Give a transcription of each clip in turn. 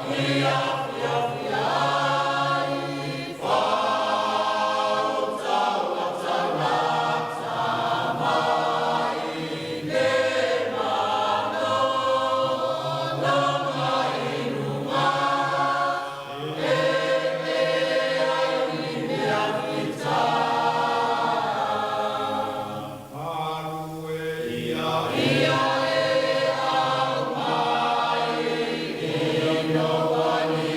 Ia e au mai, e no wani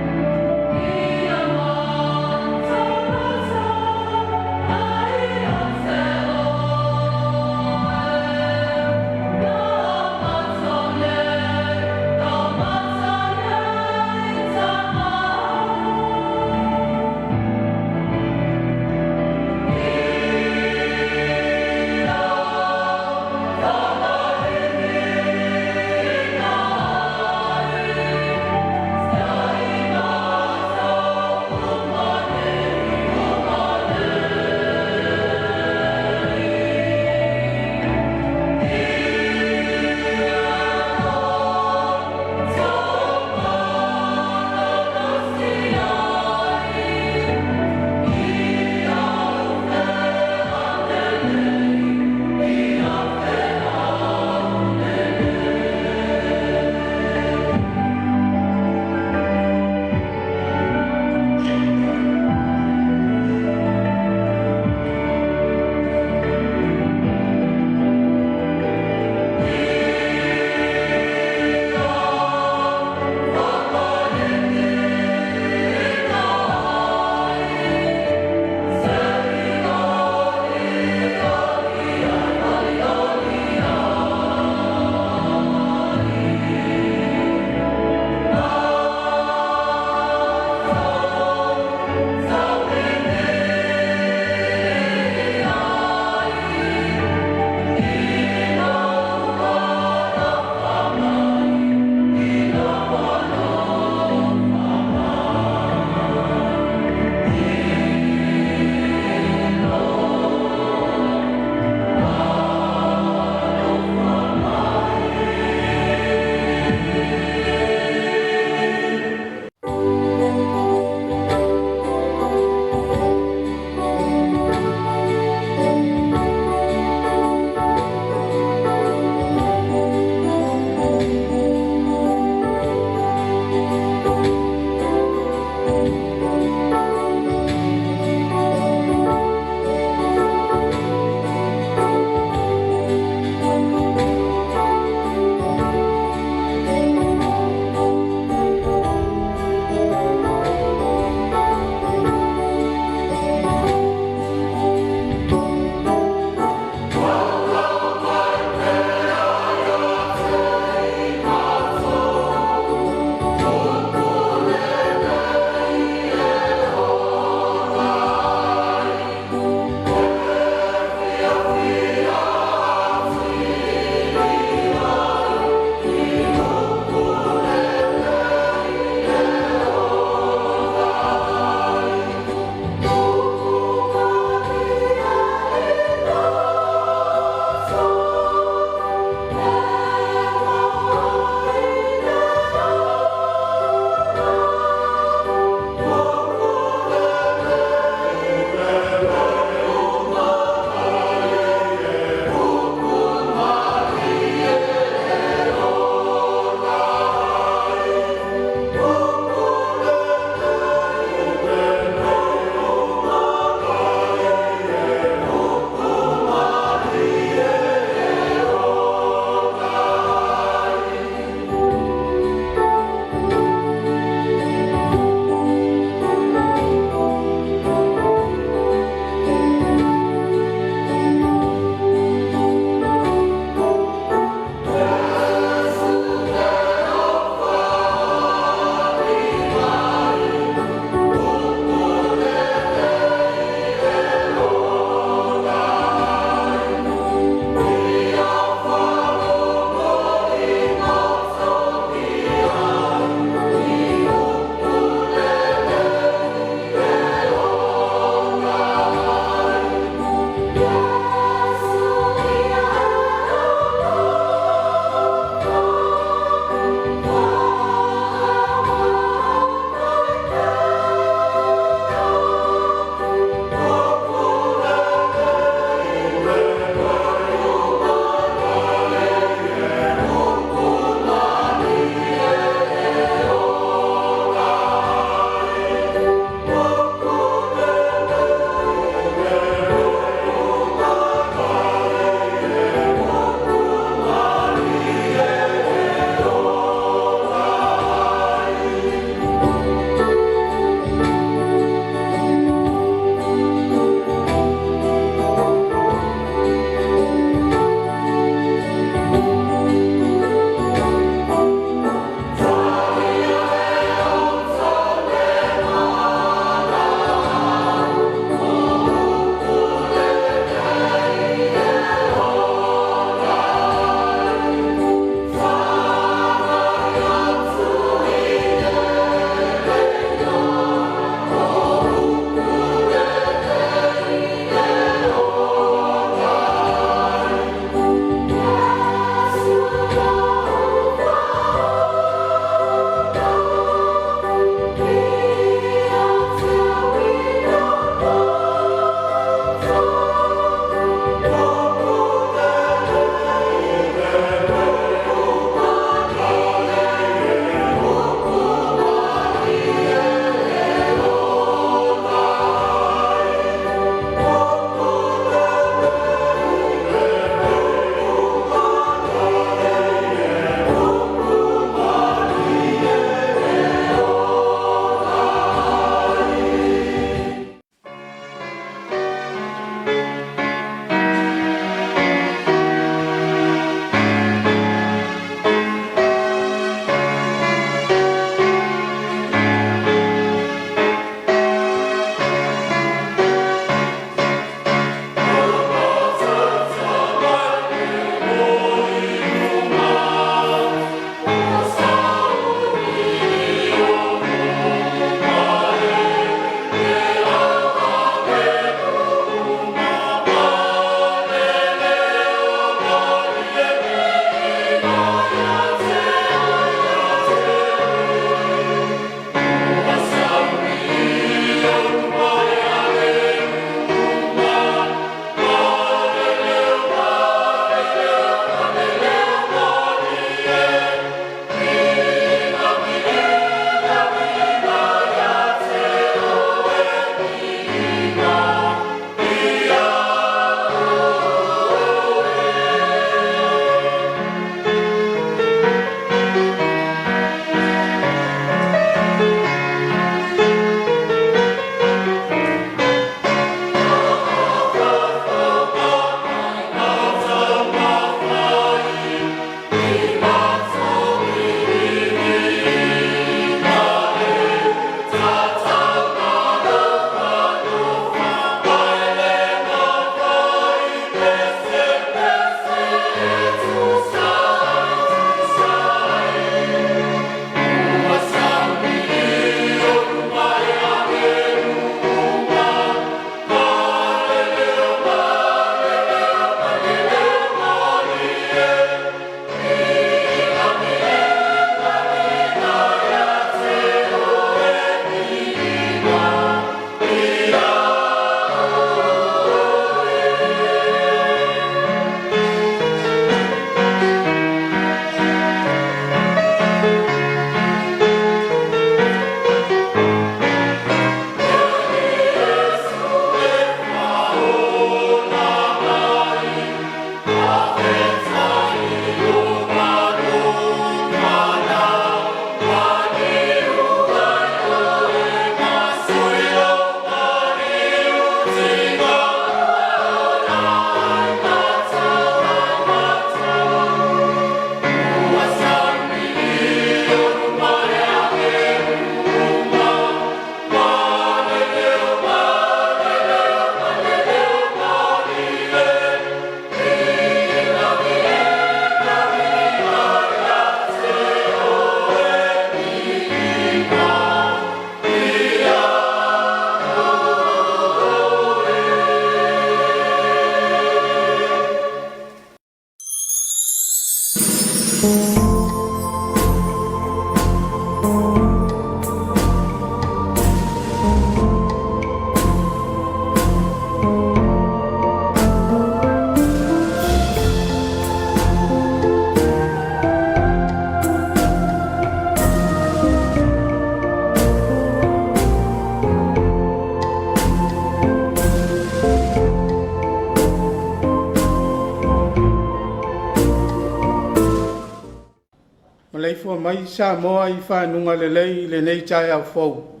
fua mai Samoa I whanunga lelei le nei Taeao fau.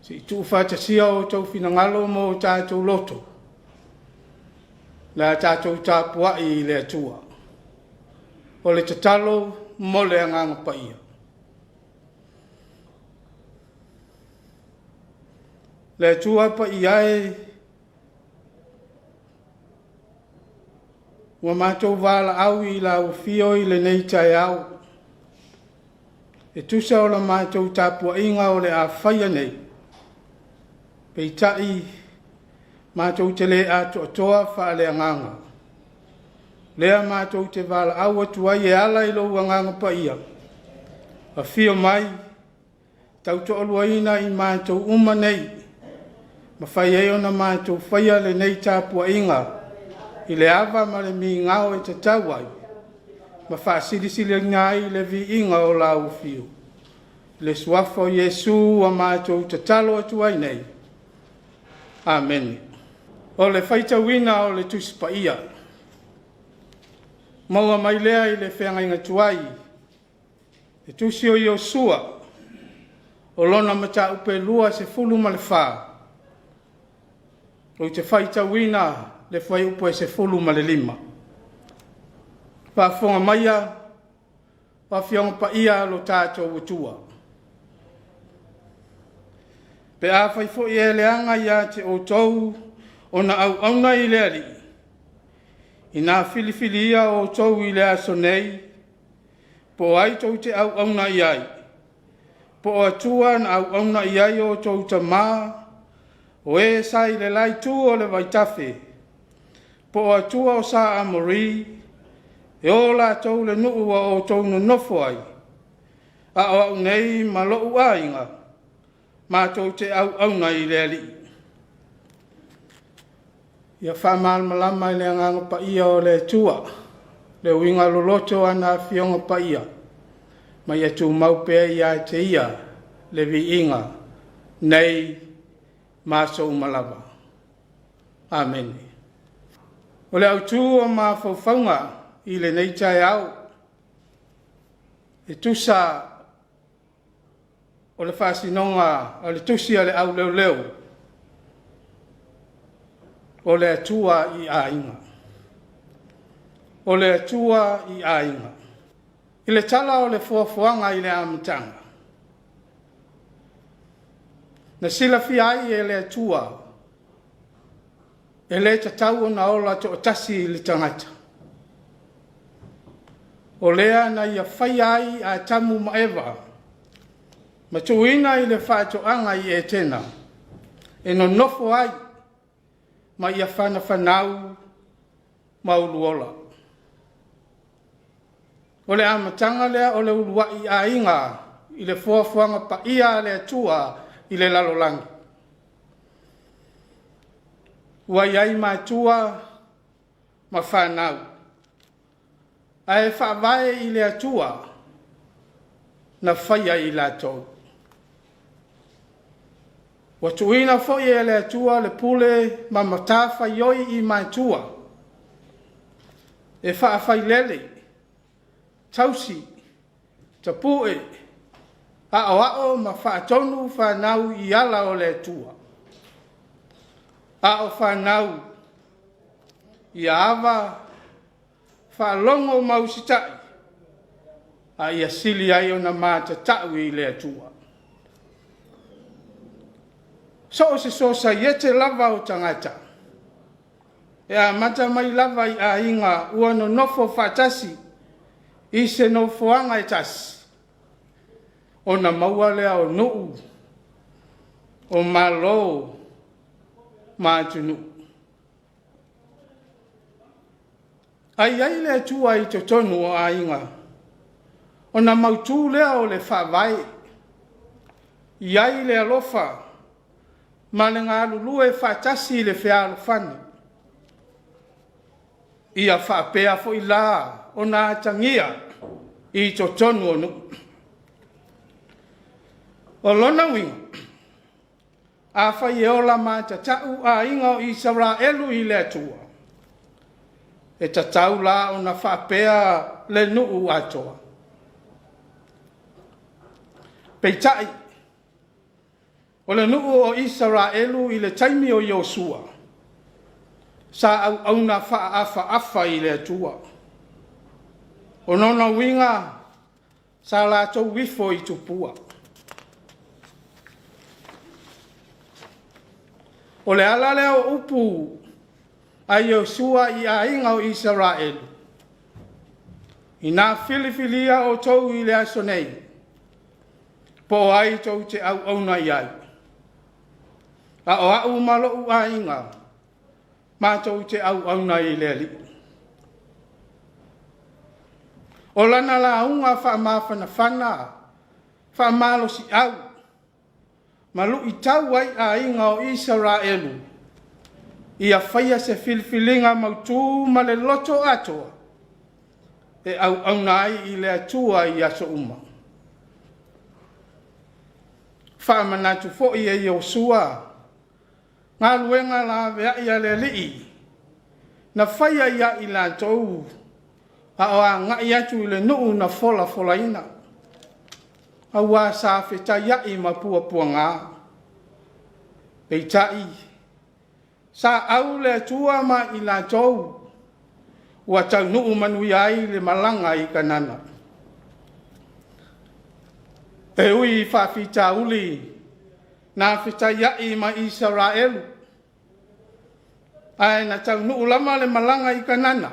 Si tu whatasia o tau finangalo mo tātou loto. La tātou Tapua'iga le atua. O le tatalo mo le anganga paia. Le atua paia e wa mātou wala au I la ufio I le nei Taeao. E tusa o la mātou Tapua'iga o le a whaia nei. Pei tai mātou te le ato atoa wha le anganga. Lea mātou te wala au atua I ala I lo anganga pa ia. A fio mai, tau to aluaina I mātou uma nei. Ma whai eo na mātou whaia le nei Tapua'iga. I le awa ma le mi ngao e te tauai. Ma whaasirisile ngai le vi inga o la ufio. Le suafo Yesu a mātou te talo atuai nei. Amen. O le whaita wina o le tusipa ia. Maua mai lea I le whenga inga tuai. E tusi o Iosua. O lona mata upe lua se fulu ma le wha. O te whaita wina le whai upo e se fulu ma le lima. Whafonga maia, whawhionga pa ia lo tātou utua. Pe a whai fo I leanga ia te o tau o na au auna I le ali. I nā filifili ia o tau I le aso nei, po ai tau te au auna I ai. Po atua na au auna I ai o tau ta maa, o e sai le lai tu o le vaitafe. Po atua o sa amori, e o la tau le nuu o tau no nofo ai. A o au nei ma lou ainga, ma tau te au auna I le ali. Ia whamal malama I le anganga pa ia o le tua, le winga loloto ana fionga pa ia, ma ia tu maupea ia te ia, le vi inga, nei maso malava. Amen. O le autu o ma whauwhaunga I le nei Taeao. E tusa o le whasinonga o le tusi a le au leo leo. O le atua I ainga. O le atua I ainga. I le tala o le fuafuanga I le amatanga. Na sila fi ai e le atua. E le tatau na ola to tasi I le tangata. O lea na ia whai ai a tamu maeva. Ma tuina I le whaatoanga I e tena. E no nofo ai. Ma ia whana whanau ma uluola. O le amatanga lea o le uluai a inga. I le fuafuanga pa ia le atua I le lalolangi. Wai ai mātua ma whanau. Ai whaavae I le atua na whaia I lātou. Wa tuina fo I le atua le pule ma matafa yoi I mātua. E whaafai lele, tausi, tapue, a o ma whaatonu whanau I ala o le atua. A o whanau I awa whalongo mausitai. A ia sili ai o na māta tau I le atua. So se sosa iete lava o tangata. E a mata mai lava I a inga ua no nofo whatasi. I se no foanga I tasi. O na maua lea o nuu. O malo. Mātunu. Ai le atua I te tonu o a inga. O na mautu lea o le whaavai. Iai le alofa. Ma le ngā lulue whaatasi le whea alofani. Ia whaapea fo I la o nā tangia I to tonu o nu. O lona winga. A whai e ola māta tau a inga o Israelu I le atua. E tatau la o na whaapea le nuu atoa. peitai. O le nuu o Israelu i le taimi o Iosua. Sa au na afa i le atua. O nona winga sa la tau wifo i tupua. O le ala leo upu a Iosua i a inga o Israelu. I nā filifilia o tau i le aso nei. Po ai tau te au na i ai. A o au malo u a inga. Ma tau te au na i le li. O lana la unga wha mawhana whana. Wha malo si au. Malu i tau ai a inga o Israelu. Ia whaia se filifilinga mautu ma le loto atoa. E au nai i le atua i aso uma. Wha manatu fo i e Iosua. Ngā luenga la vea ia le lii. Na whaia ia i la tau. A oa ngai atu i le nuu na fola ina. A wā sa wheta ia i mapua ngā. Pei tai. Sa au le atua ma i la tau. Ua tau nuu manui ai le malanga i kanana. E ui whawhita uli. Nā whita iai ma Israelu. Ai na tau nuu lama le malanga i kanana.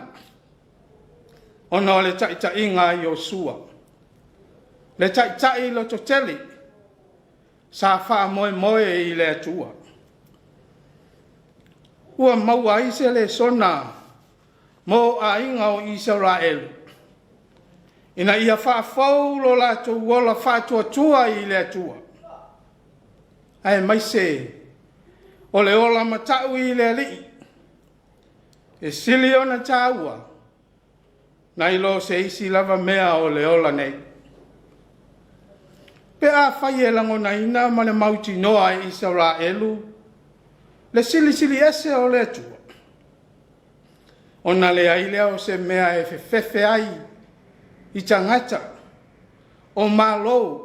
Ono le tai ngā Iosua. Le tai lo toteli. Sa wha moe i le atua. Ua maua i se le sona. Mo a inga o Israelu. Ina ia wha faulo la tu wola wha tua i le atua. Ai mai se, o le ola matau i le li. E sili ona taua. Na ilo se isi lava mea o le ola nei. Pe a whai e lango na ina ma le mauti noa i Israelu. Le sili ese o le atua. Ona le ailea o se mea e fefe ai. I tangata. O malo.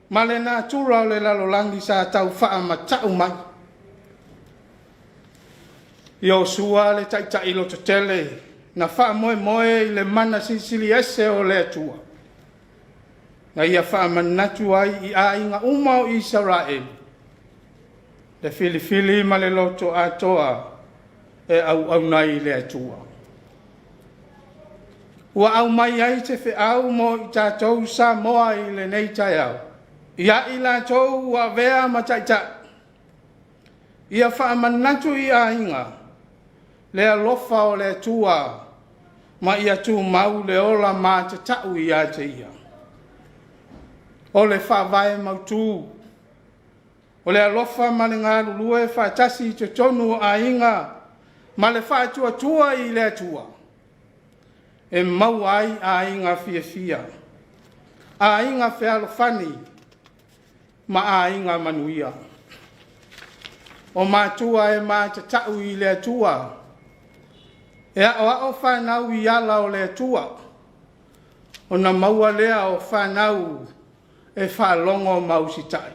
Ma le nā tura o le lalolangi sa tau wha ma tau mai. Iosua le tai lo tele. Na wha moe i le mana sisili ese o le atua. Na ia wha manatu ai i a inga uma o Israel. Le fili ma le loto atoa. E au nai le atua. Ua au mai ai te whi au mo i tātou Samoa i le nei Taeao. Ia i la tau ua vea ma taita. Ia wha manatu i a inga. Le alofa o le atua. Ma ia tu mau le ola ma te tau i a te ia. O le wha vai mautu. O le alofa ma le ngā lulue wha tasi te tonu a inga. Ma le wha tua i le atua. E mau ai a inga fia. A inga whealofani. Ma a inga manuia. O mātua e mā te tau i le atua. E a o whanau i ala o le atua. O na maua lea o whanau e whalongo mausitai.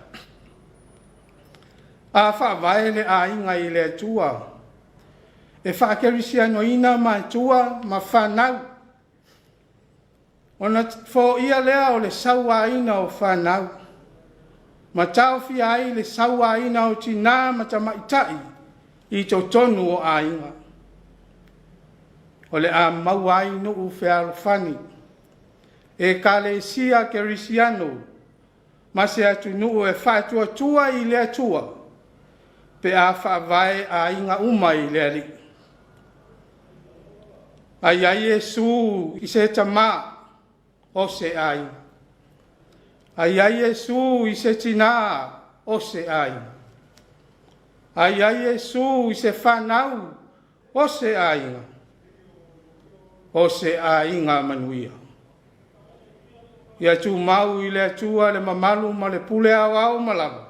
A whawaele a inga i le atua. E whakerisia no ina mātua ma whanau. O na fo ia lea o le saua ina o whanau. Ma tau fia ai le saua ina o tina matamaitai i to tonu o a inga. O le a mauai no u whealofani. E ka le sia kerisiano. Ma se atu nu e whatua tua i le atua. Pe a whaavae a inga uma i le ali. Ai a Yesu i se tama o se ai. Ai a Yesu i se tina o se ai. Ai a Yesu i se whanau o se ainga. O se ainga manuia. Ia tu mau i le atua le mamalu ma le pule au au malawa.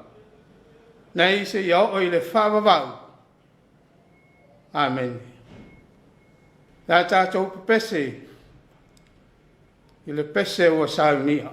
Nei se iau o i le whawawau. Amen. Nā tātou pese i le pese o saunia.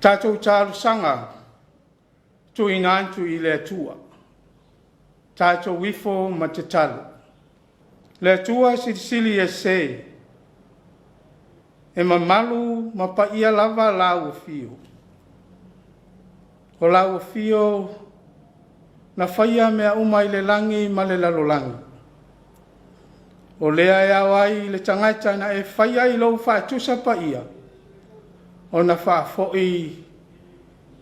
Tātou tālu sanga, tu inantu I le tua. Tātou wifo ma te talu. Le tua sili e se, e mamalu ma pa ia lava lau fio. O lau fio na whaia mea umai le langi ma le lalolangi. O lea e awai le tangata na e whaia I lau whaatusa pa ia. O na whaafoi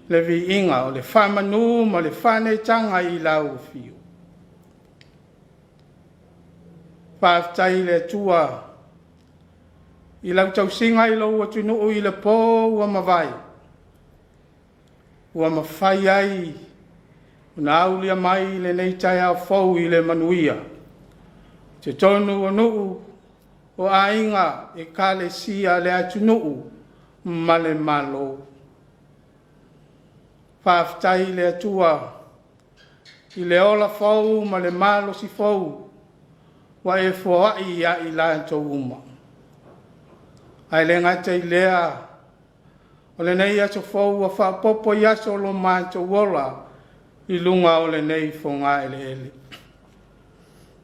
le vi inga o le whamanu ma le whane tanga I lau fio. Whaaftai le tua I lau tau singa I lau atunu I le pō ua mawai. Ua mawhai ai una aulia mai le nei Taeao fau I le manuia. Te tonu o nuu o ainga e kale sia le atunu ma le malo. Whaaftai le atua I le ola fau ma le malo si fau wa e foai ia I lantou uma. Ai le ngata I lea o le nei aso fau wa whaapopo I aso lo manto wola I lunga o le nei fonga ele ele.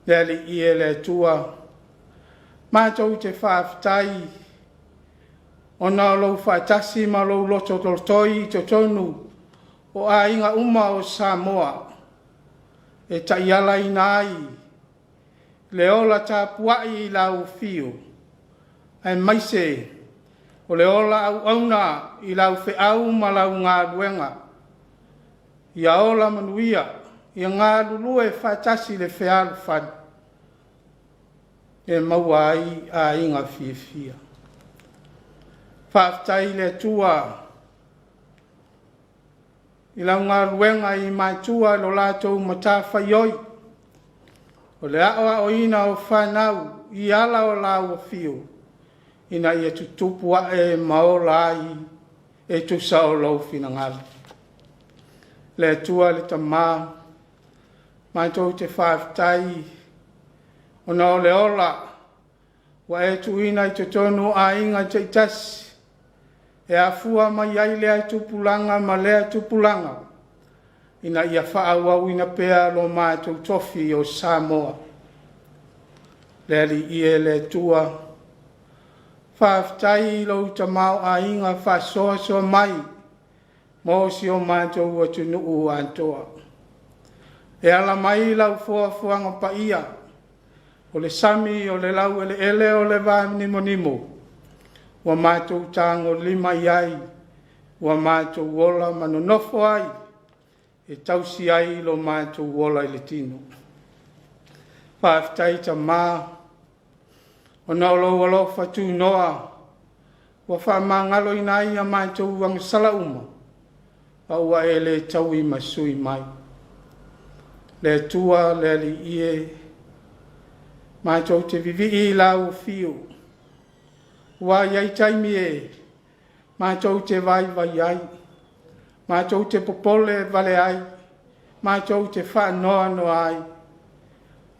Leli I ele tua manto te whaaftai o na lo whaatasi ma lo loto toltoi to tonu o a inga uma o Samoa e taiala I nai le ola Tapua'iga I lau fio ai maise o le ola au auna I lau feau ma lau ngā luenga ia ola manuia ia ngā lulue whaatasi le fealu whan e maua ai a inga fia fia whaaftai le tua I lau ngā luenga I maitua lo lātou matawhaioi o le awa o ina o whanau I ala o lau o fio ina ia tutupua e maola ai e tusa o lau finangali. Le tua le tamā maitou te whaaftai o na o le ola wa e tuina I te tonu a inga te itasi e afua mai ai lea tupulanga ma lea tupulanga ina ia whaawau ina pea lo mātou tofi o Samoa. Leli I le tua whaaftai lo tamau a inga whasoa soa mai mo si o mātou o tunuu antoa. E ala mai lau fuanga pa ia o le sami o le lau ele o le vā nimo nimo. Wa mātou tāngo lima iai, wa mātou wola manonofo ai, e tausi ai lo mātou wola I le tino. Whaaftai ta mā, o na olo walo whatu noa, wa whamangalo ina ia mātou wang sala uma, a ua e le tau I masui mai. Le tua le li ie, mātou te vivi I lau fio, wa iai taimi e, mātou te vai vai ai, mātou te popole vale ai, mātou te whanoa no ai,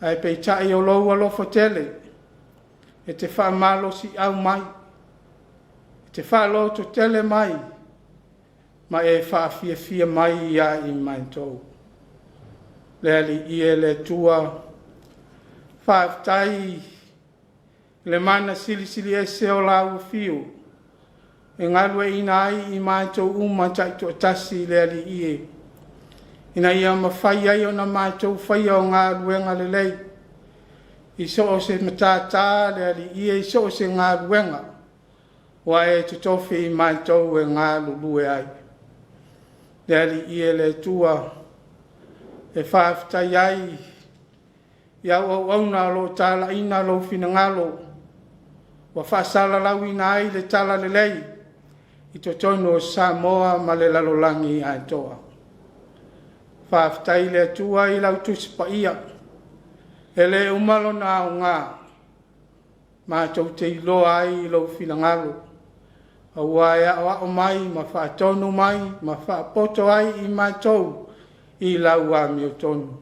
ai pei tai o lou alofo tele, e te whamalo si au mai, e te whaloto tele mai, ma e whaafia fia mai ia I mātou. Leli I le tua, whaaftai, le mana sili sili e se o lau fio. E ngalue ina ai I mātou uma taito tasi le ali ie. Ina ia mawhai ai o na mātou whai o ngā ruenga le lei. I so o se matata le ali ie, I so o se ngā ruenga. Wa e te tofi I mātou e ngā lulue ai. Le ali ie le tua. E whaaftai ai. Ia o auna lo tala ina lo finangalo. Wa whaasala lau ina ai le tala le lei. I to tono o Samoa ma le lalolangi a toa. Whaaftai le atua I lau tusipa ia. E le umalo na o ngā. Mātou te iloa ai I lau finangalo. A waia o mai, ma whaatonu mai, ma whaapoto ai I mātou I lau a mi o tonu.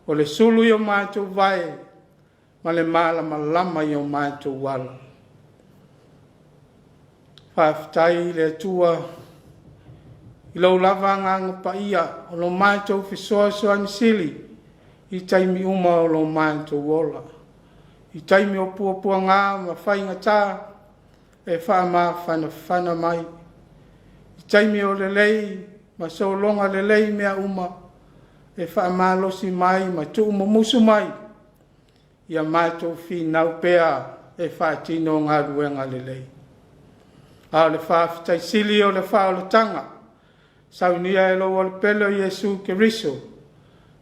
O le sulu I o mātou vai, ma le malama lama I o mātou wala. Whaaftai le tua, I lau lava nganga pa ia o lo mātou fisoa ni sili i taimi uma o lo mātou ola. I taimi o pua ngā ma whainga tā e wha whana mai. I taimi o lelei ma solonga lelei mea uma e wha losi mai ma tu musu mai. Ia mātou whinau pea e wha tino ngā ruenga lelei. A le wha fitai sili o le wha o le tanga. Saunia e lo wale pelo Yesu Keriso.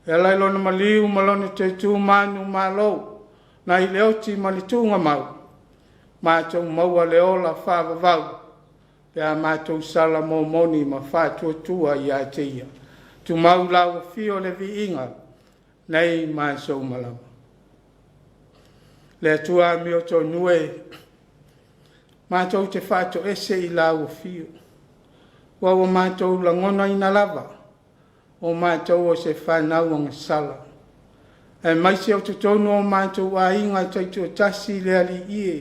E lai lona maliu malone te tu manu malo. Na i leoti malitunga mau. Mātou maua leola wha vau. Pea mātou sala mō moni ma wha tua i a teia. Tu mau lau fio le vi inga. Nei mātou malama. Le tua mi o tō nue. Mātou te whātou ese i lau fio. Wawa mātou la ngona ina lava. O mātou o se whanau ang sala. E maise o te tono o mātou a inga taitu o tasi le ali ie.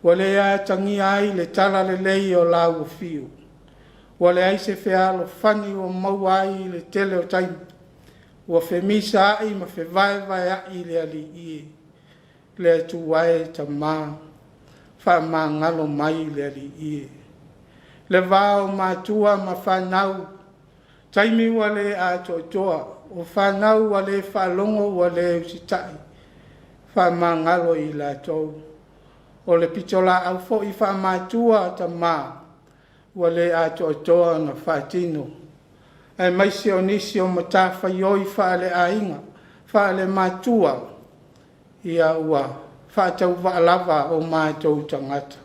Wale a tangi ai le tala le lei o lau fio. Wale ai se whealo whani o mau ai le tele o taimi. Wa whemisa ai ma whewai ai le ali ie. Le tu wae ta mā. Wha mā ngalo mai le ali ie. Le vāo mātua ma whanau. Taimi wale a toa. O whanau wale whalongo wale usitai. Wha mangalo i la tau. O le pitola au fo i wha mātua ta mā. Wale a toa na whatino. E maisi o nisi o matafa ioi wha le a inga. Wha le mātua. Ia ua. Wha tau waalava o mātou tangata.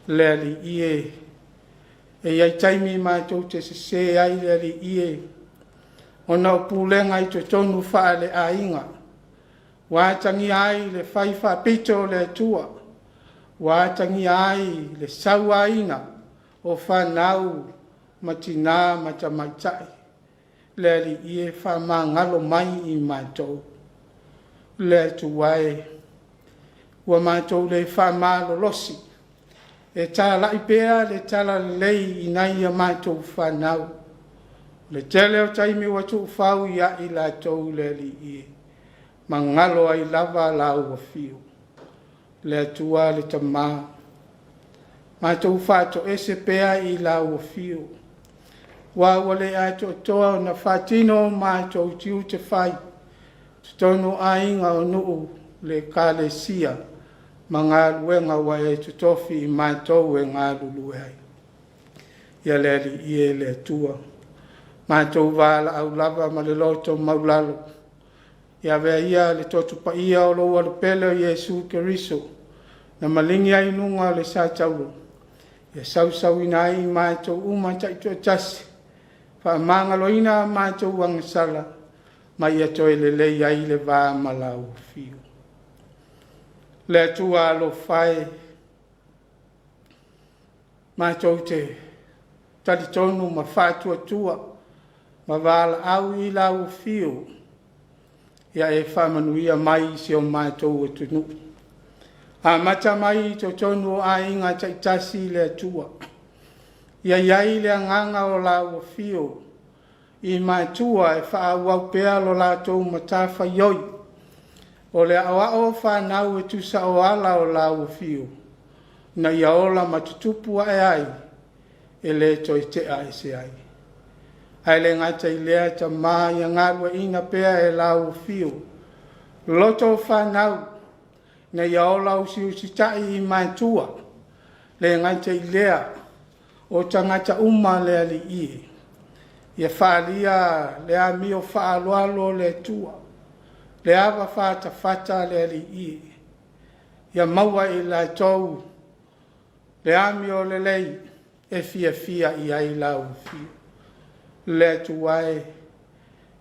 Leli ie. E iai taimi mātou te se ai leli ie. O na pulenga i te tonu wha le a inga. Wātangi ai le whaiwha pito le tua. Wātangi ai le saua ina o whanau matina matamaitai. Leli ie wha ngalo mai i mātou. Le tuwae. Wa mātou le wha malolosi. E tala i pēa le tala lei i nai a mātou whanau. Le tele o taimi watu whau ia i la tau le li i. Mangalo ai lava la ua fiu. Le atua le tamā. Mātou whato ese pēa i la ua fiu. Wa wale ato toa na whatino mātou tiu te whai. Tutono a inga o nuu le kāle sia. Ma ngā luenga wai e tutofi i mātou e ngā lulu ai. Ia leli i e le tua. Mātou wāla au lava ma le loto maulalo. Ia vea ia le totu pa ia o loa le pele o Yesu Keriso. Na malingi ai nunga le sātauro. Ia sau ina ai mātou uma taitu a tasi. Wha mangalo ina mātou wangasala. Ma ia toi le lei ai le vā malau fiu. Le tua lo fai mātou te talitonu ma whātua tua ma wāla au i lau fiu ia e whamanuia mai si o mātou o tunu. A mata mai to tonu a inga taitasi le tua. Ia iai le nganga o lau fiu i mātua e whaawau pēa lo lātou matawha ioi. O le awa o whanau e tusa o ala o lau fiu. Na ia ola matutupu ai ai. E le toi te ai se ai. Ai le ngata i lea ta maa ia ngarua ina pea e lau fiu. Loto whanau. Na ia ola usi tai i mātua. Le ngata i lea. O tangata uma le ali ie. Ia whaalia le a mio whaaloalo le tua. Le awa whata le ali i. Ia maua i la tau. Le amio le lei. E fia i ai lau fiu. Le tuae.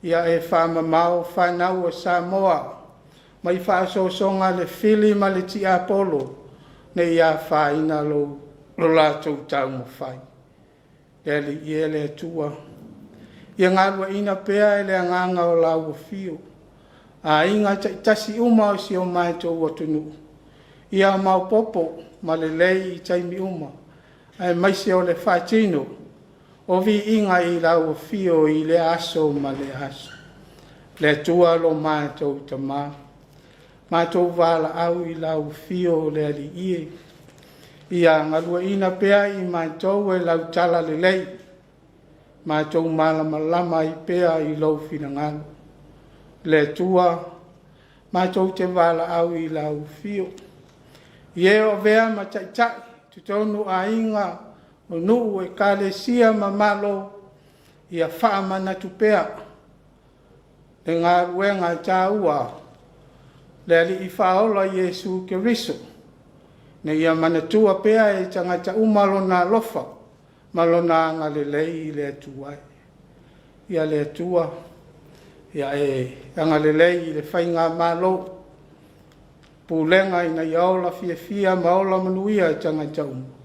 Ia e whamamau whanau o Samoa. Mai whaasosonga le fili ma le ti Apollo. Ne ia whaina lo lātou tau mo whai. Le ali i le tua. Ia ngarua ina pea e le anganga o lau fiu. A inga tasi uma o si o mātou o tunu. Ia mau popo ma le lei i taimi uma. Ai maise o le whaitino o vi inga I lau fio I le aso ma le aso. Le tua lo mātou tamā. Mātou wala au I lau fio le ali ie. Ia ngalua ina pea I mātou e lau tala le lei. Mātou malama lama I pea I lau finangalo. Le tua, mātou te wala au I lau fio. Ie o vea ma tai, tutonu a inga o nuu e kale sia ma malo ia wha mana tupea. Le ngā ruenga tāua, le ali I whaola Yesu Keriso. Ne ia manatua pea e tangata umalo na lofa, malo na ngale lei le tuai. Ia le tua, ia e ngale lei le whainga malo, pulenga ina iaola fia maola manuia e tangata umu.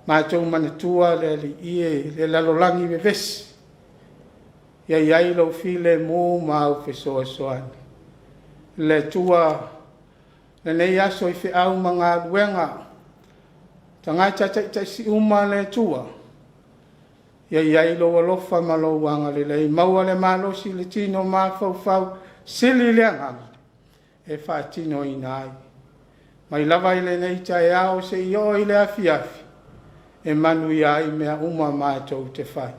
Mātou manatua le ali ie le lalolangi me vesi. Ia iai lau file mō mau fesoa soani. Le tua, le nei aso I whiau mga ruenga. Tangata taisi uma le tua. Ia iai lau alofa malo wanga le lei. Maua le malo si le tino mawhau sili le anganga. E whaatino I nai. Mai lava I le nei Taeao se I o I le afi. E manu ia I mea uma mātou te whai.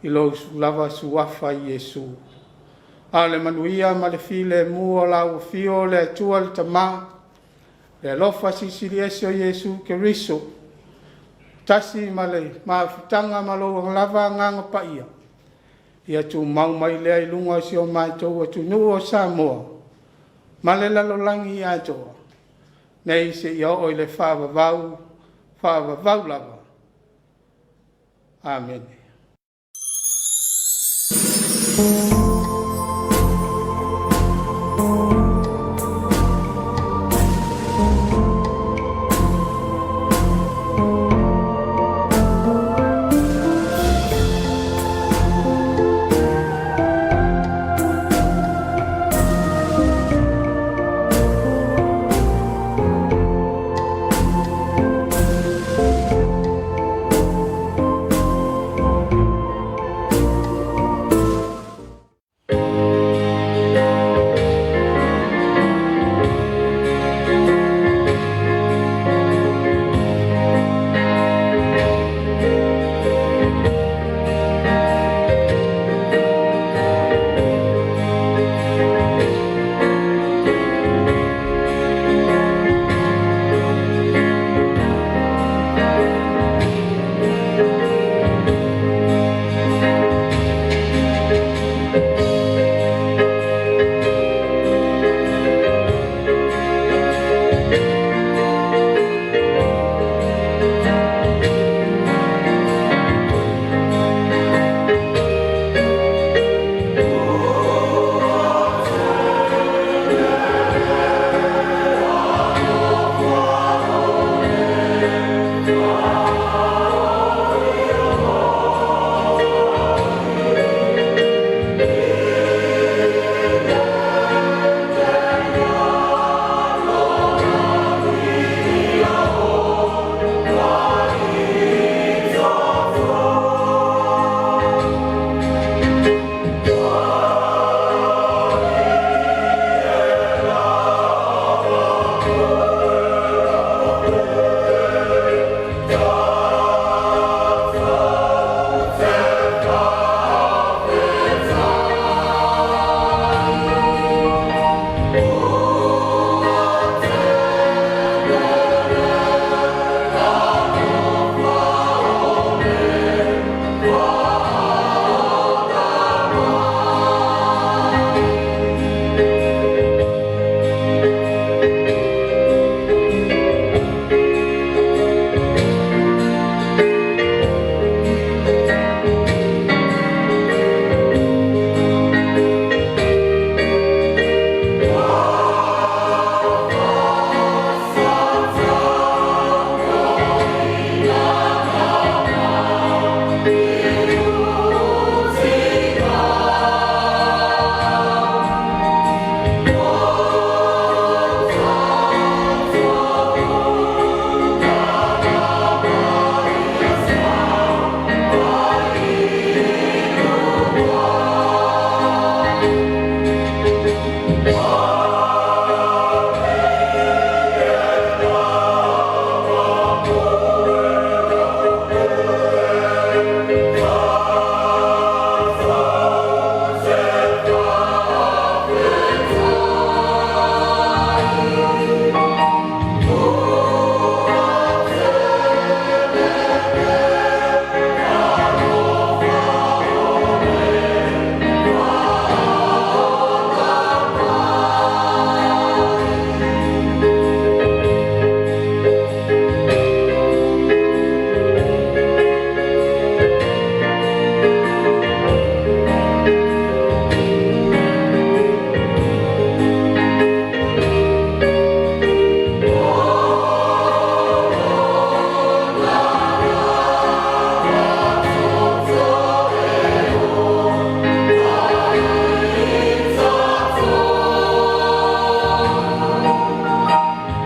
I lo lava suafa Yesu. A le manuia ma le file mua lau fio le tua le tamā. Le lofa sisiri ese o Yesu Keriso. Tasi ma le maafutanga ma lo lava nganga pa ia. Ia tu mau mai lea I lunga si o mātou a tu nuu o Samoa. Ma le lalolangi I atoa. Nei se ia o I le whaavavau lava. Amen.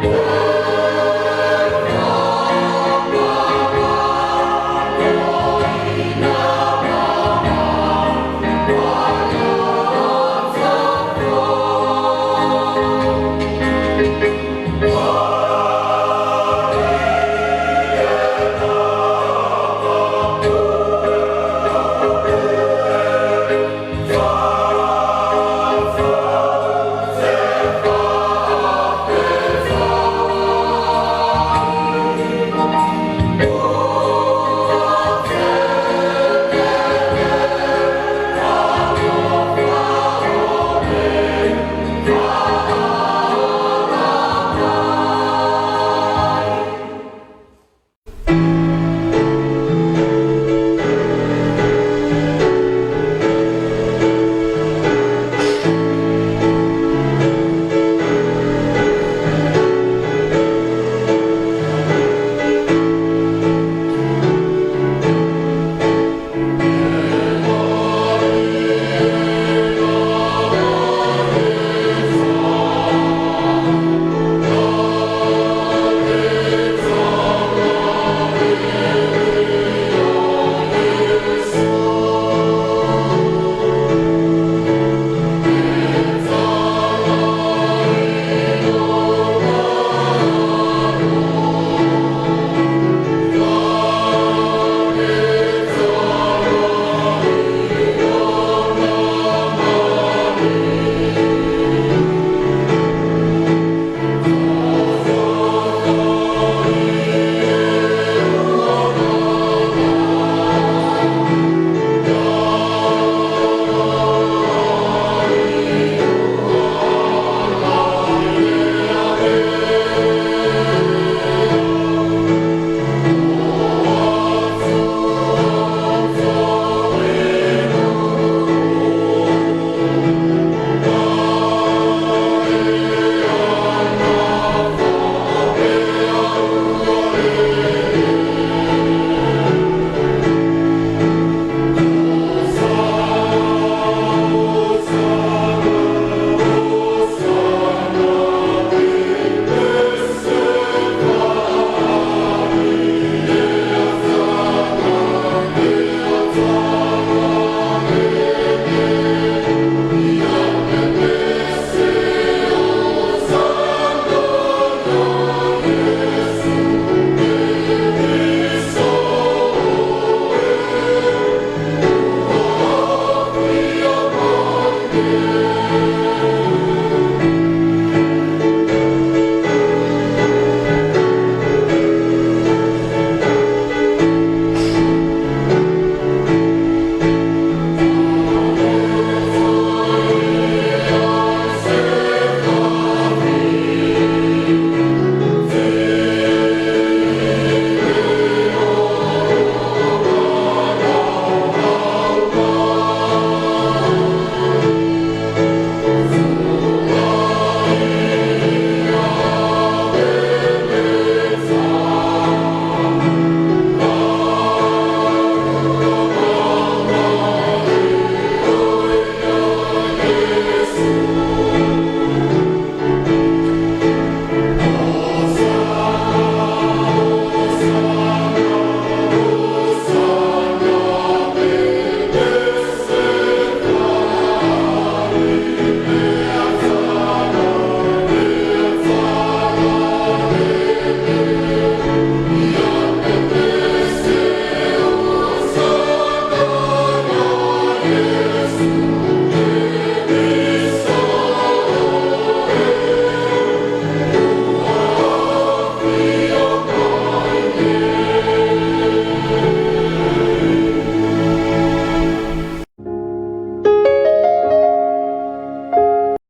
Lord.